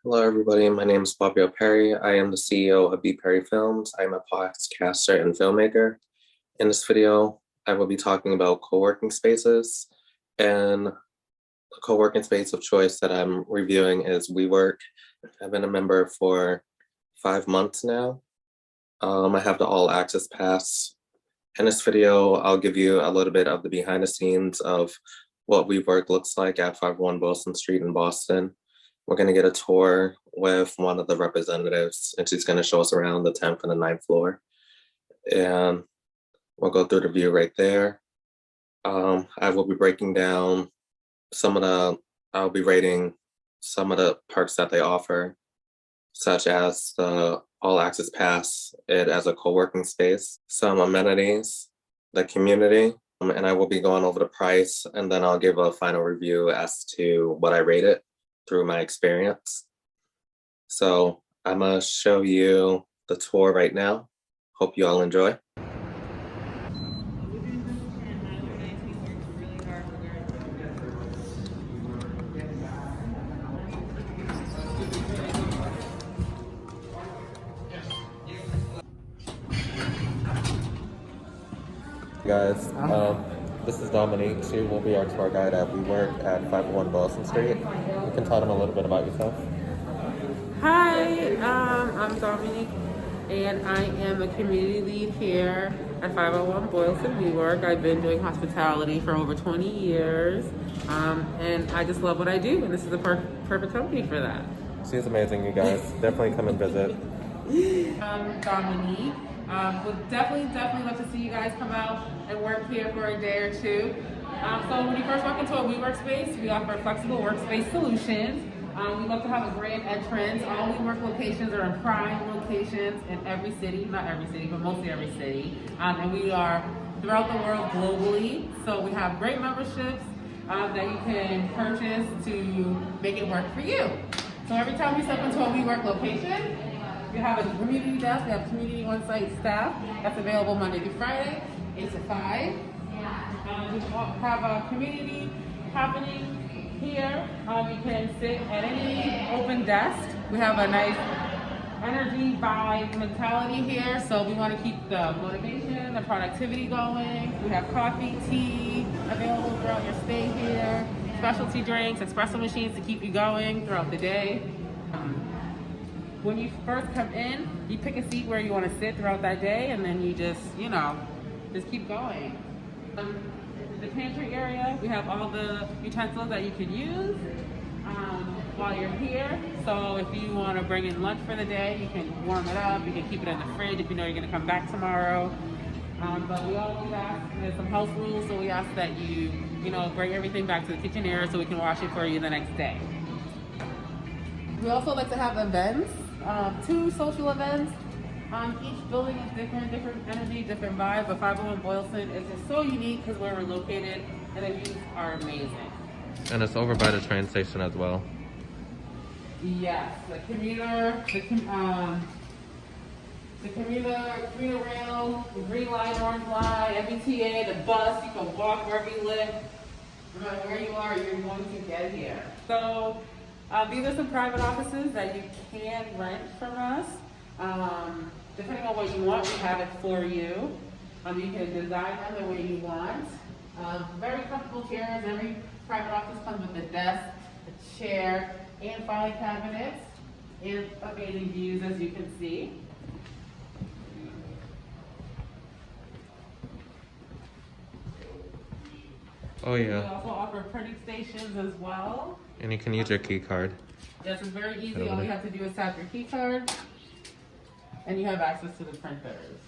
Hello, everybody. My name is Bobby Perry. I am the CEO of BPerryFilms. I'm a podcaster and filmmaker. In this video, I will be talking about co-working spaces. And the co-working space of choice that I'm reviewing is WeWork. I've been a member for 5 months now. I have the all access pass. In this video, I'll give you a little bit of the behind the scenes of what WeWork looks like at 501 Boylston Street in Boston. We're going to get a tour with one of the representatives, and she's going to show us around the 10th and the 9th floor. And we'll go through the view right there. I will be breaking down I'll be rating some of the perks that they offer, such as the all access pass, it as a co-working space, some amenities, the community, and I will be going over the price, and then I'll give a final review as to what I rate it through my experience. So I'm gonna show you the tour right now. Hope you all enjoy. Guys, this is Dominique. She will be our tour guide at WeWork at 501 Boylston Street. You can tell them a little bit about yourself. Hi, I'm Dominique, and I am a community lead here at 501 Boylston WeWork. I've been doing hospitality for over 20 years, and I just love what I do, and this is the perfect company for that. She's amazing, you guys. Definitely come and visit. Dominique. Would definitely love to see you guys come out and work here for a day or two. So when you first walk into a WeWork space, we offer flexible workspace solutions. We love to have a grand entrance. All WeWork locations are in prime locations in every city, not every city, but mostly every city. And we are throughout the world globally. So we have great memberships that you can purchase to make it work for you. So every time you step into a WeWork location, we have a community desk. We have community on-site staff that's available Monday through Friday, 8 to 5. We have a community happening here. You can sit at any open desk. We have a nice energy vibe mentality here, so we want to keep the motivation, the productivity going. We have coffee, tea available throughout your stay here, specialty drinks, espresso machines to keep you going throughout the day. When you first come in, you pick a seat where you want to sit throughout that day, and then you just keep going. The pantry area, we have all the utensils that you can use while you're here. So if you want to bring in lunch for the day, you can warm it up. You can keep it in the fridge if you know you're going to come back tomorrow. But we always ask, there's some house rules, so we ask that you bring everything back to the kitchen area so we can wash it for you the next day. We also like to have events, 2 social events. Each building is different energy, different vibe, but 501 Boylston is just so unique because where we're located, and the views are amazing. And it's over by the train station as well. Yes, the commuter rail, the green line, orange line, MBTA, the bus, you can walk wherever you live, no matter where you are, you're going to get here. So these are some private offices that you can rent from us. Depending on what you want, we have it for you. You can design them the way you want. Very comfortable chairs. Every private office comes with a desk, a chair, and filing cabinets, and amazing views, as you can see. Oh yeah. We also offer printing stations as well. And you can use your key card. Yes, it's very easy. All you have to do is tap your key card, and you have access to the printers.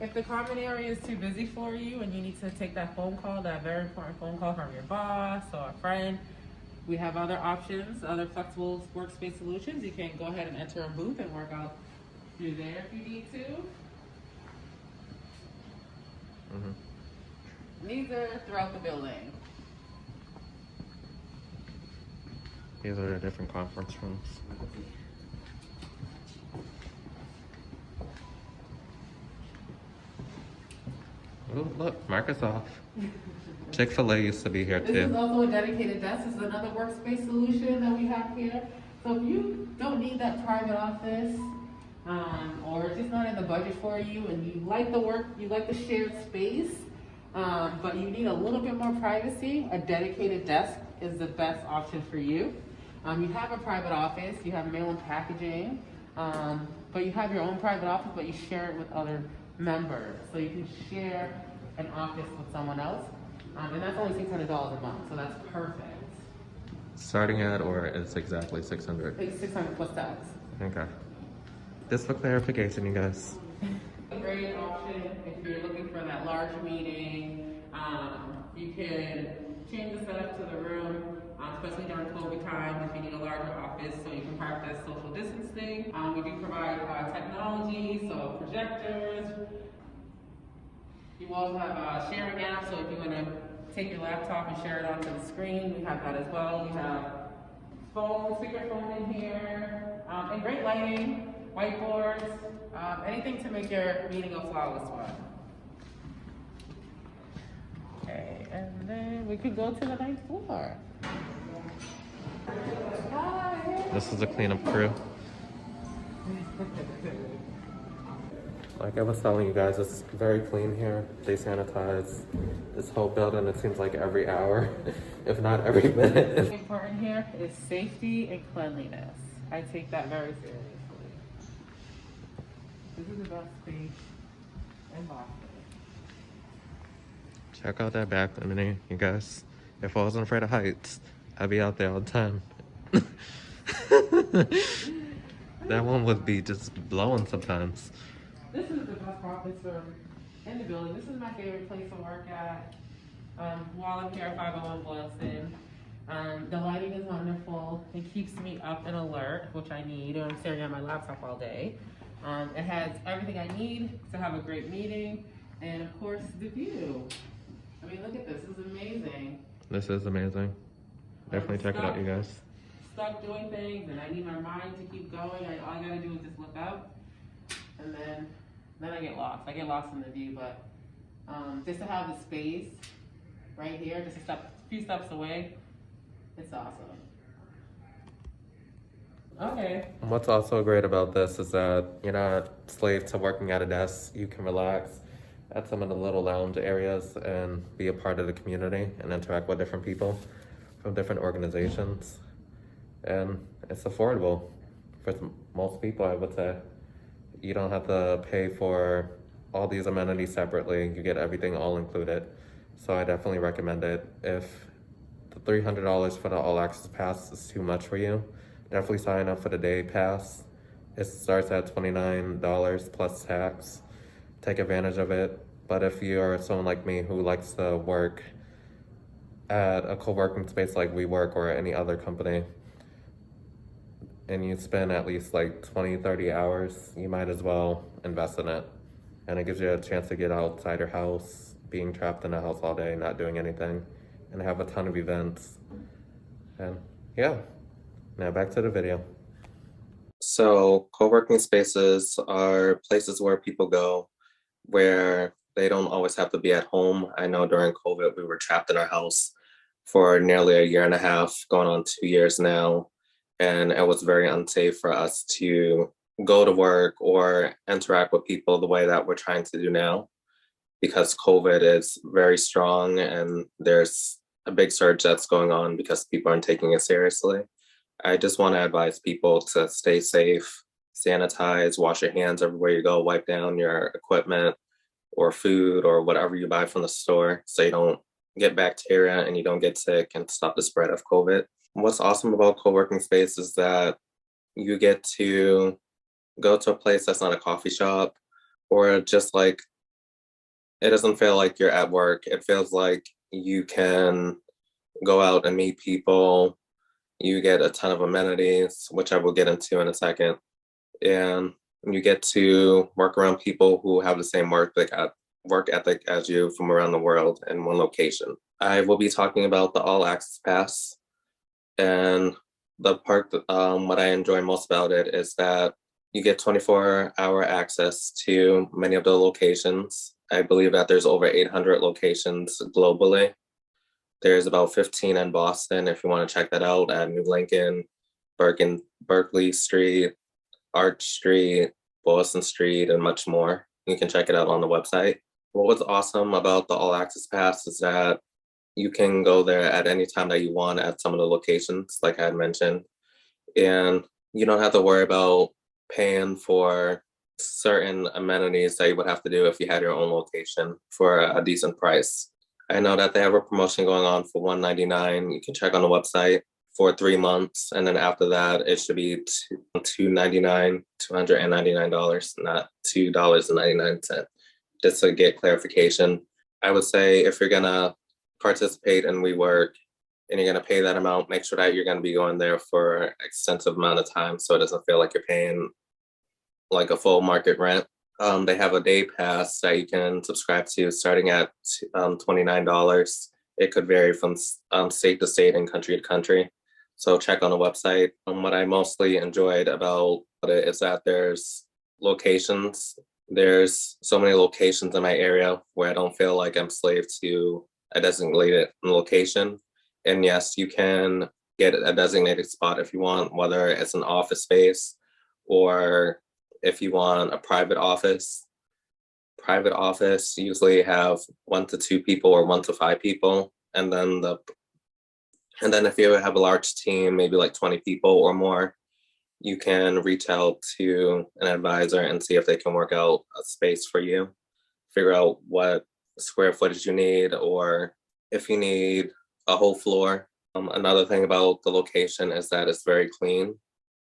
If the common area is too busy for you and you need to take that phone call, that very important phone call from your boss or a friend, we have other options, other flexible workspace solutions. You can go ahead and enter a booth and work out through there if you need to. These are throughout the building. These are the different conference rooms. Oh, look, Microsoft. Chick-fil-A used to be here This too. is also a dedicated desk. This is another workspace solution that we have here. So if you don't need that private office, or it's just not in the budget for you, and you like the work, you like the shared space, but you need a little bit more privacy, a dedicated desk is the best option for you. You have a private office, you have mail and packaging, but you have your own private office, but you share it with other members. So you can share an office with someone else. And that's only $600 a month, so that's perfect. Starting at, or it's exactly 600? It's 600 plus tax. Okay. Just for clarification, you guys. A great option if you're looking for that large meeting. You can change the setup to the room, especially during COVID time if you need a larger office so you can practice social distancing. We do provide technology, so projectors. You also have sharing apps, so if you want to take your laptop and share it onto the screen, we have that as well. We have speakerphone in here, and great lighting, whiteboards, anything to make your meeting a flawless one. Okay, and then we could go to the ninth floor. Hi. This is a cleanup crew. Like I was telling you guys, it's very clean here. They sanitize this whole building, it seems like every hour, if not every minute. Important here is safety and cleanliness. I take that very seriously. This is the best space in Boston. Check out that balcony, you guys. If I wasn't afraid of heights, I'd be out there all the time. That one would be just blowing sometimes. This is the best office room in the building. This is my favorite place to work at. While I'm here at 501 Boylston. The lighting is wonderful. It keeps me up and alert, which I need when I'm staring at my laptop all day. It has everything I need to have a great meeting, and of course the view. I mean, look at this. This is amazing. This is amazing. Definitely check it out, you guys. Stuck doing things, and I need my mind to keep going. All I gotta do is just look up, and then I get lost. I get lost in the view, but just to have the space right here, just a few steps away, it's awesome. Okay. What's also great about this is that you're not slave to working at a desk. You can relax at some of the little lounge areas and be a part of the community and interact with different people from different organizations. And it's affordable for most people, I would say. You don't have to pay for all these amenities separately. You get everything all included. So I definitely recommend it. If the $300 for the all access pass is too much for you, definitely sign up for the day pass. It starts at $29 plus tax. Take advantage of it. But if you're someone like me who likes to work at a co-working space like WeWork or any other company, and you spend at least like 20, 30 hours, you might as well invest in it. And it gives you a chance to get outside your house, being trapped in the house all day, not doing anything, and have a ton of events. And yeah, now back to the video. So co-working spaces are places where people go where they don't always have to be at home. I know during COVID, we were trapped in our house for nearly a year and a half, going on 2 years now. And it was very unsafe for us to go to work or interact with people the way that we're trying to do now, because COVID is very strong and there's a big surge that's going on because people aren't taking it seriously. I just want to advise people to stay safe, sanitize, wash your hands everywhere you go, wipe down your equipment or food or whatever you buy from the store so you don't get bacteria and you don't get sick, and stop the spread of COVID. What's awesome about co-working space is that you get to go to a place that's not a coffee shop, or just like, it doesn't feel like you're at work. It feels like you can go out and meet people. You get a ton of amenities, which I will get into in a second. And you get to work around people who have the same work ethic as you from around the world in one location. I will be talking about the All Access Pass. And the part what I enjoy most about it is that you get 24-hour access to many of the locations. I believe that there's over 800 locations globally. There's about 15 in Boston if you want to check that out at New Lincoln, Berkeley Street, Arch Street, Boylston Street, and much more. You can check it out on the website. What was awesome about the All Access Pass is that you can go there at any time that you want at some of the locations, like I had mentioned. And you don't have to worry about paying for certain amenities that you would have to do if you had your own location for a decent price. I know that they have a promotion going on for $199. You can check on the website for 3 months, and then after that, it should be $299, not $2.99. Just to get clarification, I would say if you're gonna participate in WeWork and you're gonna pay that amount, make sure that you're gonna be going there for an extensive amount of time, so it doesn't feel like you're paying like a full market rent. They have a day pass that you can subscribe to starting at $29. It could vary from state to state and country to country. So check on the website. What I mostly enjoyed about it is that there's locations. There's so many locations in my area where I don't feel like I'm slave to a designated location. And yes, you can get a designated spot if you want, whether it's an office space or if you want a private office. Private office usually have 1 to 2 people or 1 to 5 people. And then if you have a large team, maybe like 20 people or more, you can reach out to an advisor and see if they can work out a space for you, figure out what square footage you need, or if you need a whole floor. Another thing about the location is that it's very clean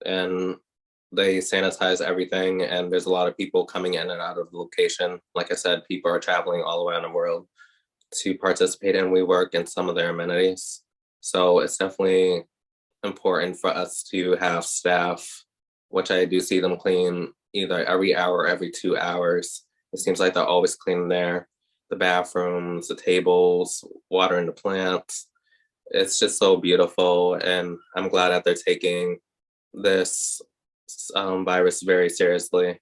and they sanitize everything, and there's a lot of people coming in and out of the location. Like I said, people are traveling all around the world to participate in WeWork and some of their amenities. So it's definitely important for us to have staff, which I do see them clean either every hour or every 2 hours. It seems like they're always cleaning there. The bathrooms, the tables, watering the plants. It's just so beautiful. And I'm glad that they're taking this virus very seriously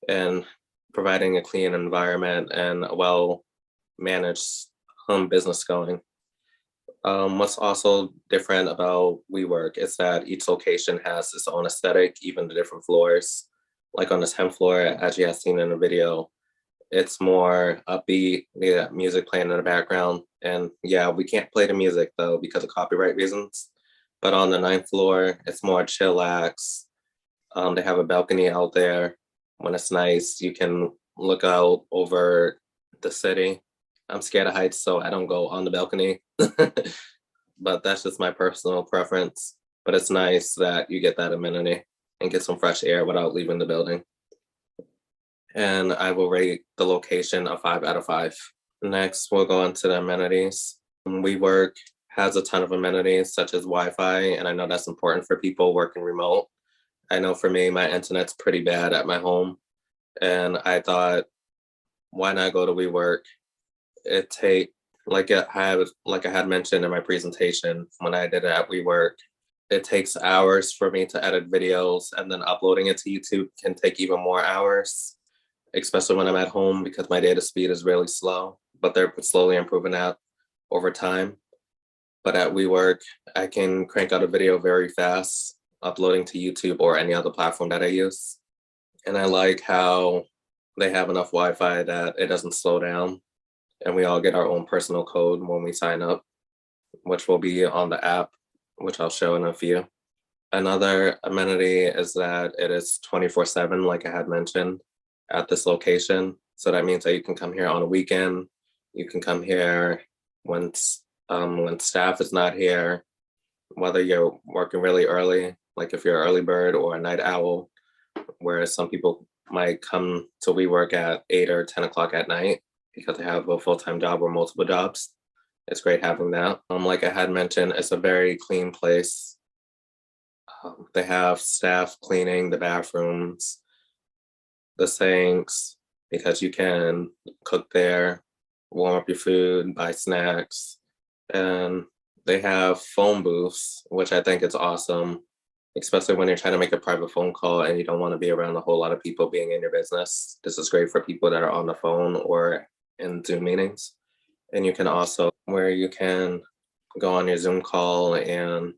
and providing a clean environment and a well managed business going. What's also different about WeWork is that each location has its own aesthetic, even the different floors. Like on the 10th floor, as you have seen in the video, it's more upbeat, they got music playing in the background. And yeah, we can't play the music though because of copyright reasons. But on the 9th floor, it's more chillax. They have a balcony out there. When it's nice, you can look out over the city. I'm scared of heights, so I don't go on the balcony. But that's just my personal preference. But it's nice that you get that amenity and get some fresh air without leaving the building. And I will rate the location a 5 out of 5. Next, we'll go into the amenities. WeWork has a ton of amenities such as Wi-Fi, and I know that's important for people working remote. I know for me, my internet's pretty bad at my home, and I thought, why not go to WeWork? It take like I had mentioned in my presentation when I did it at WeWork, it takes hours for me to edit videos, and then uploading it to YouTube can take even more hours, especially when I'm at home because my data speed is really slow, but they're slowly improving that over time. But at WeWork, I can crank out a video very fast, uploading to YouTube or any other platform that I use. And I like how they have enough Wi-Fi that it doesn't slow down. And we all get our own personal code when we sign up, which will be on the app, which I'll show in a few. Another amenity is that it is 24/7, like I had mentioned, at this location. So that means that you can come here on a weekend. You can come here when staff is not here, whether you're working really early, like if you're an early bird or a night owl, whereas some people might come to WeWork at 8 or 10 o'clock at night because they have a full-time job or multiple jobs. It's great having that. Like I had mentioned, it's a very clean place. They have staff cleaning the bathrooms, the sinks, because you can cook there, warm up your food, buy snacks. And they have phone booths, which I think is awesome. especially when you're trying to make a private phone call and you don't want to be around a whole lot of people being in your business. This is great for people that are on the phone or in Zoom meetings. And you can also, where you can go on your Zoom call and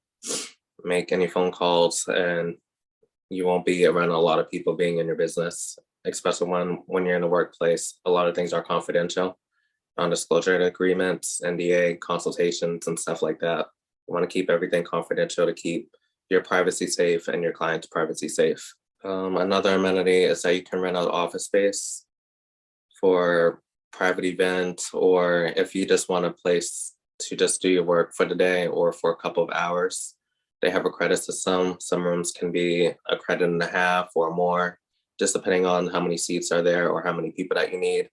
make any phone calls, and you won't be around a lot of people being in your business, especially when you're in the workplace. A lot of things are confidential, non-disclosure agreements, NDA, consultations, and stuff like that. You want to keep everything confidential to keep your privacy safe and your client's privacy safe. Another amenity is that you can rent out office space for private event, or if you just want a place to just do your work for the day or for a couple of hours. They have a credit system. Some rooms can be a credit and a half or more, just depending on how many seats are there or how many people that you need.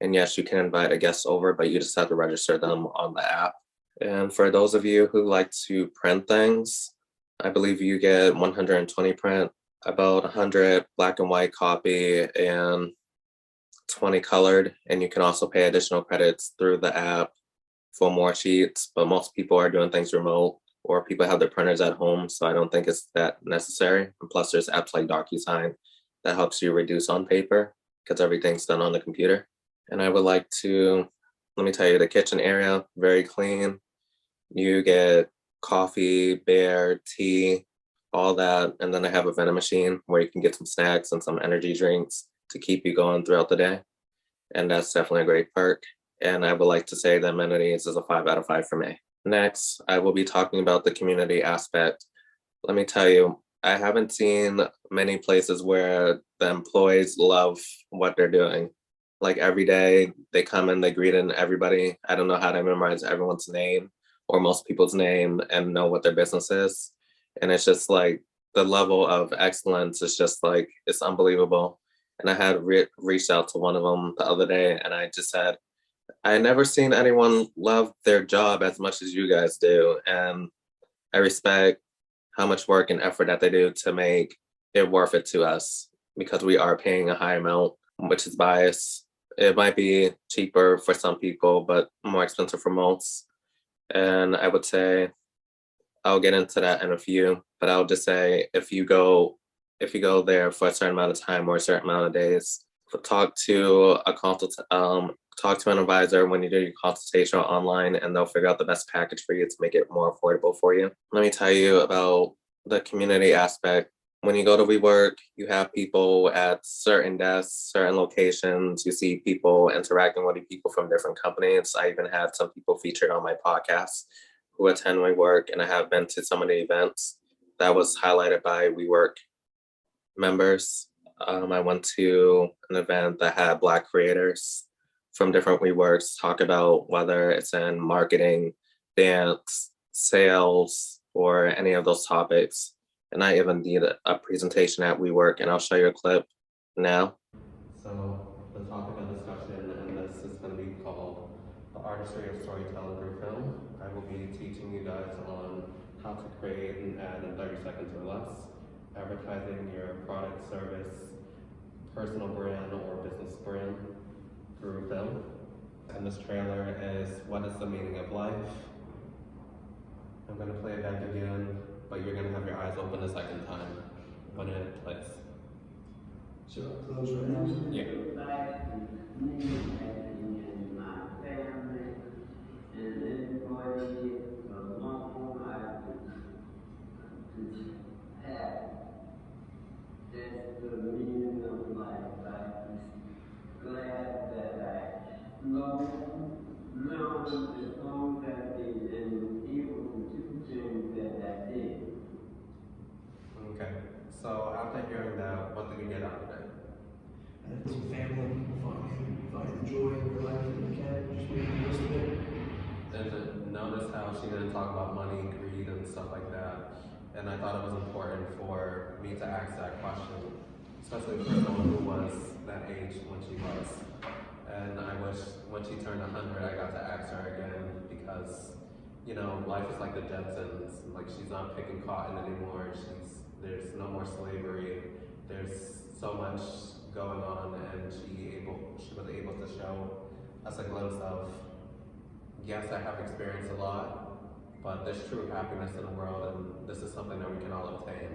And yes, you can invite a guest over, but you just have to register them on the app. And for those of you who like to print things, I believe you get 120 print, about 100 black and white copy, and 20 colored. And you can also pay additional credits through the app for more sheets, but most people are doing things remote or people have their printers at home. So I don't think it's that necessary. And plus there's apps like DocuSign that helps you reduce on paper because everything's done on the computer. And I would like to, let me tell you, the kitchen area, very clean. You get coffee, beer, tea, all that. And then I have a vending machine where you can get some snacks and some energy drinks to keep you going throughout the day. And that's definitely a great perk. And I would like to say that amenities is a 5 out of 5 for me. Next, I will be talking about the community aspect. Let me tell you, I haven't seen many places where the employees love what they're doing. Like every day they come and they greet in everybody. I don't know how to memorize everyone's name or most people's name and know what their business is. And it's just like the level of excellence is just like, it's unbelievable. And I had reached out to one of them the other day and I just said, I never seen anyone love their job as much as you guys do. And I respect how much work and effort that they do to make it worth it to us because we are paying a high amount, which is biased. It might be cheaper for some people, but more expensive for most. And I would say, I'll get into that in a few, but I'll just say if you go there for a certain amount of time or a certain amount of days, talk to talk to an advisor when you do your consultation online, and they'll figure out the best package for you to make it more affordable for you. Let me tell you about the community aspect. When you go to WeWork, you have people at certain desks, certain locations. You see people interacting with people from different companies. I even had some people featured on my podcast who attend WeWork, and I have been to some of the events that was highlighted by WeWork members. I went to an event that had Black creators from different WeWorks talk about whether it's in marketing, dance, sales, or any of those topics. And I even did a presentation at WeWork, and I'll show you a clip now. So the topic of discussion in this is going to be called The Artistry of Storytelling Through Film. I will be teaching you guys on how to create an ad in 30 seconds or less, advertising your product, service, personal brand, or business brand through film. And this trailer is What is the Meaning of Life? I'm going to play it back again, but you're going to have your eyes open a second time when it plays. Should I close right now? Yeah. That's the meaning of life. I'm glad that I learned as long as I did and able to do things that I did. Okay. So after hearing that, what did you get out of it? Some family, find the joy in your life that you can, just make the most of it. And notice how she didn't talk about money, greed, and stuff like that. And I thought it was important for me to ask that question, especially for someone who was that age when she was. And I wish when she turned 100, I got to ask her again because, you know, life is like the Jetsons. Like she's not picking cotton anymore. There's no more slavery. There's so much going on, and she was able to show us a glimpse of, yes, I have experienced a lot, but there's true happiness in the world, and this is something that we can all obtain.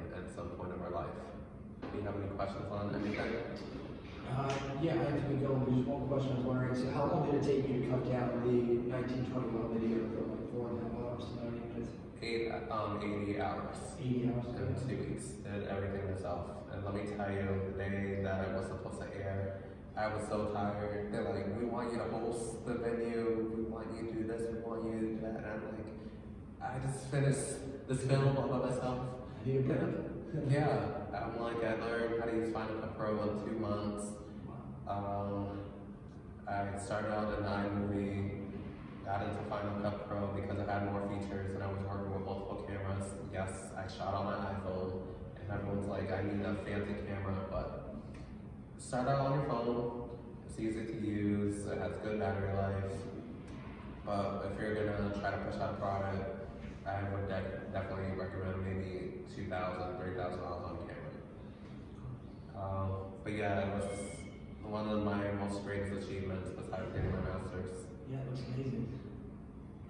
you have any questions on anything? Yeah, I have to go. There's one question I was wondering. So how long did it take you to cut down the 1921 video from like 4.5 hours to 90 minutes? 80 hours. 80 hours. In 2 weeks. Did everything myself. And let me tell you, the day that it was supposed to air, I was so tired. They're like, we want you to host the venue, we want you to do this, we want you to do that. And I'm like, I just finished this film all by myself. Yeah, I'm like, I learned how to use Final Cut Pro in 2 months. I started out in iMovie, got into Final Cut Pro because it had more features and I was working with multiple cameras. Yes, I shot on my iPhone and everyone's like, I need a fancy camera, but start out on your phone. It's easy to use, it has good battery life. But if you're gonna try to push out a product, I would definitely recommend maybe $2,000, $3,000 on camera. But yeah, it was one of my most greatest achievements besides getting my master's. Yeah, it looks amazing.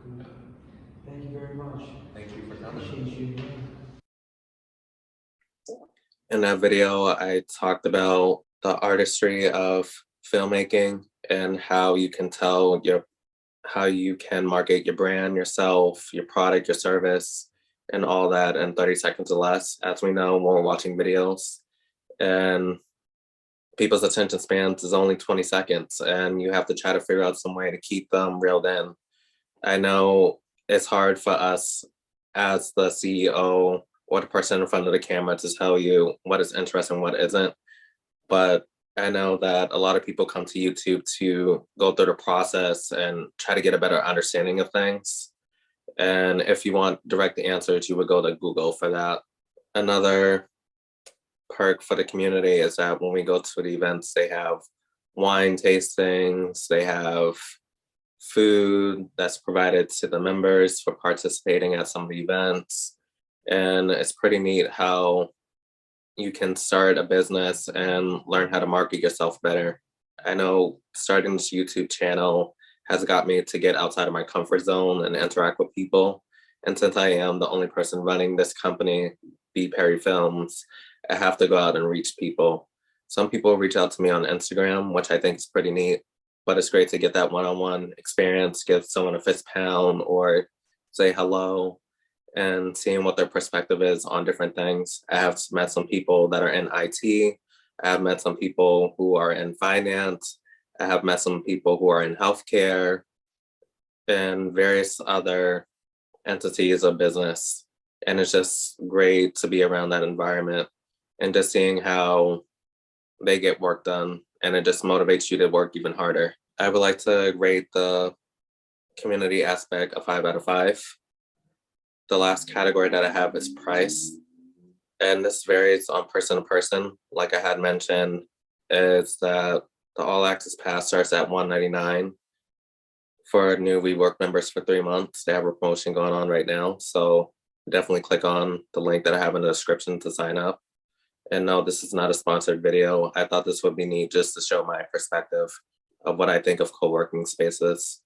Cool. Yeah. Thank you very much. Thank you for coming. Appreciate you. In that video, I talked about the artistry of filmmaking and how you can tell how you can market your brand, yourself, your product, your service, and all that in 30 seconds or less, as we know when we're watching videos. And people's attention spans is only 20 seconds, and you have to try to figure out some way to keep them reeled in. I know it's hard for us as the CEO or the person in front of the camera to tell you what is interesting, what isn't. But I know that a lot of people come to YouTube to go through the process and try to get a better understanding of things. And if you want direct answers, you would go to Google for that. Another perk for the community is that when we go to the events, they have wine tastings, they have food that's provided to the members for participating at some of the events. And it's pretty neat how you can start a business and learn how to market yourself better. I know starting this YouTube channel has got me to get outside of my comfort zone and interact with people. And since I am the only person running this company, BPerryFilms, I have to go out and reach people. Some people reach out to me on Instagram, which I think is pretty neat, but it's great to get that one-on-one experience, give someone a fist pound or say hello and seeing what their perspective is on different things. I have met some people that are in IT. I have met some people who are in finance. I have met some people who are in healthcare and various other entities of business. And it's just great to be around that environment and just seeing how they get work done. And it just motivates you to work even harder. I would like to rate the community aspect a 5 out of 5. The last category that I have is price. And this varies on person to person. Like I had mentioned, is that the all access pass starts at $199 for new WeWork members for 3 months. They have a promotion going on right now. So definitely click on the link that I have in the description to sign up. And no, this is not a sponsored video. I thought this would be neat just to show my perspective of what I think of co-working spaces.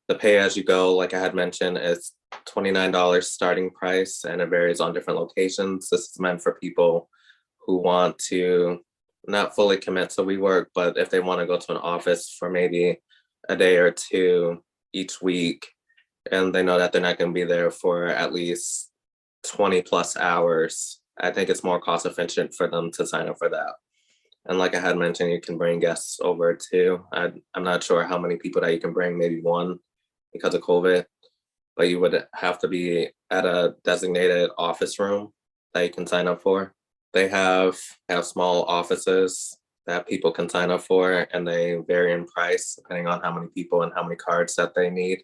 The pay as you go, like I had mentioned, is $29 starting price, and it varies on different locations. This is meant for people who want to not fully commit to WeWork, but if they want to go to an office for maybe a day or two each week, and they know that they're not going to be there for at least 20 plus hours, I think it's more cost efficient for them to sign up for that. And like I had mentioned, you can bring guests over too. I'm not sure how many people that you can bring, maybe one because of COVID, but you would have to be at a designated office room that you can sign up for. They have small offices that people can sign up for, and they vary in price depending on how many people and how many cards that they need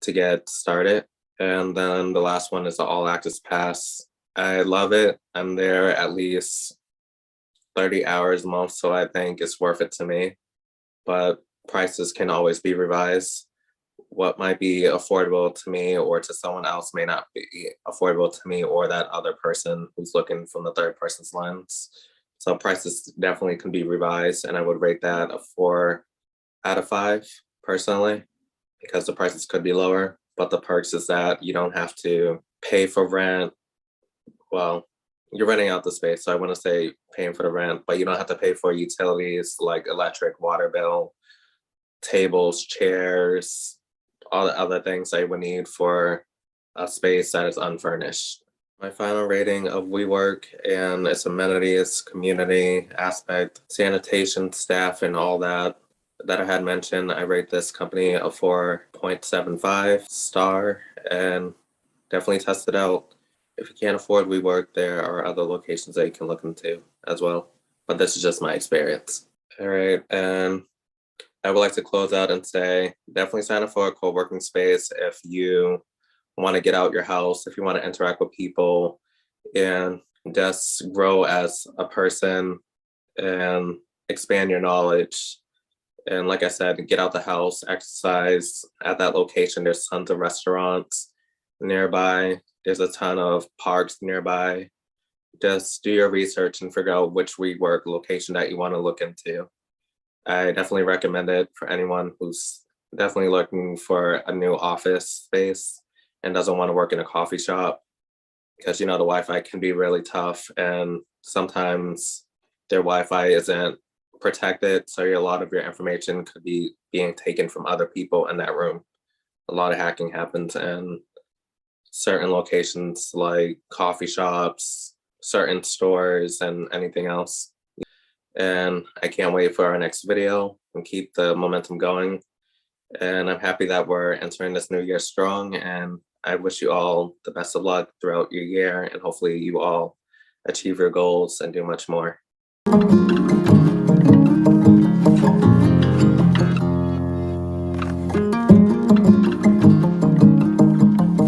to get started. And then the last one is the all access pass. I love it. I'm there at least 30 hours a month, so I think it's worth it to me. But prices can always be revised. What might be affordable to me or to someone else may not be affordable to me or that other person who's looking from the third person's lens. So prices definitely can be revised, and I would rate that a 4 out of 5 personally, because the prices could be lower, but the perks is that you don't have to pay for rent. Well, you're renting out the space. So I want to say paying for the rent, but you don't have to pay for utilities like electric, water bill, tables, chairs, all the other things I would need for a space that is unfurnished. My final rating of WeWork and its amenities, community aspect, sanitation, staff, and all that I had mentioned, I rate this company a 4.75 star and definitely test it out. If you can't afford WeWork, there are other locations that you can look into as well. But this is just my experience. All right, and I would like to close out and say definitely sign up for a co-working space if you want to get out your house, if you want to interact with people and just grow as a person and expand your knowledge. And like I said, get out the house, exercise at that location. There's tons of restaurants nearby. There's a ton of parks nearby. Just do your research and figure out which WeWork location that you want to look into. I definitely recommend it for anyone who's definitely looking for a new office space and doesn't want to work in a coffee shop because the Wi-Fi can be really tough and sometimes their Wi-Fi isn't protected, so a lot of your information could be being taken from other people in that room. A lot of hacking happens in certain locations like coffee shops, certain stores, and anything else. And I can't wait for our next video and keep the momentum going. And I'm happy that we're entering this new year strong. And I wish you all the best of luck throughout your year. And hopefully you all achieve your goals and do much more.